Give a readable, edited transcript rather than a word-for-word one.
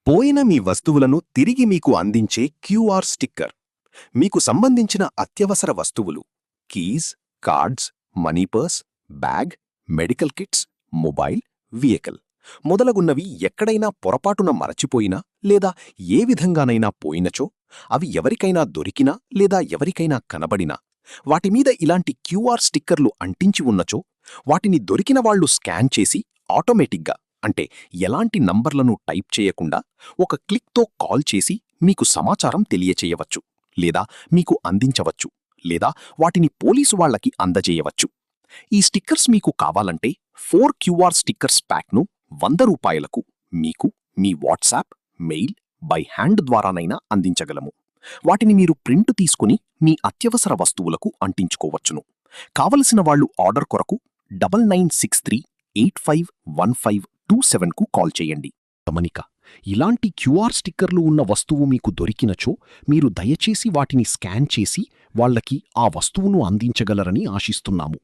పోయిన మీ వస్తువులను తిరిగి మీకు అందించే క్యూఆర్ స్టిక్కర్. మీకు సంబంధించిన అత్యవసర వస్తువులు keys, cards, money purse, bag, medical kits, mobile, vehicle మొదలగున్నవి ఎక్కడైనా పొరపాటున మరచిపోయినా లేదా ఏ విధంగానైనా పోయినచో, అవి ఎవరికైనా దొరికినా లేదా ఎవరికైనా కనబడినా, వాటిమీద ఇలాంటి క్యూఆర్ స్టిక్కర్లు అంటించి ఉన్నచో, వాటిని దొరికిన వాళ్లు స్కాన్ చేసి ఆటోమేటిక్గా, అంటే ఎలాంటి నంబర్లను టైప్ చేయకుండా, ఒక క్లిక్తో కాల్ చేసి మీకు సమాచారం తెలియచేయవచ్చు, లేదా మీకు అందించవచ్చు, లేదా వాటిని పోలీసు వాళ్లకి అందజేయవచ్చు. ఈ స్టిక్కర్స్ మీకు కావాలంటే 4 క్యూఆర్ స్టిక్కర్స్ ప్యాక్ను 100 రూపాయలకు మీకు మీ వాట్సాప్, మెయిల్, బై హ్యాండ్ ద్వారానైనా అందించగలము. వాటిని మీరు ప్రింట్ తీసుకుని మీ అత్యవసర వస్తువులకు అంటించుకోవచ్చును. కావలసిన వాళ్లు ఆర్డర్ కొరకు 9963851527కు కాల్ చేయండి. గమనిక: ఇలాంటి క్యూఆర్ స్టిక్కర్లు ఉన్న వస్తువు మీకు దొరికినచో, మీరు దయచేసి వాటిని స్కాన్ చేసి వాళ్లకి ఆ వస్తువును అందించగలరని ఆశిస్తున్నాము.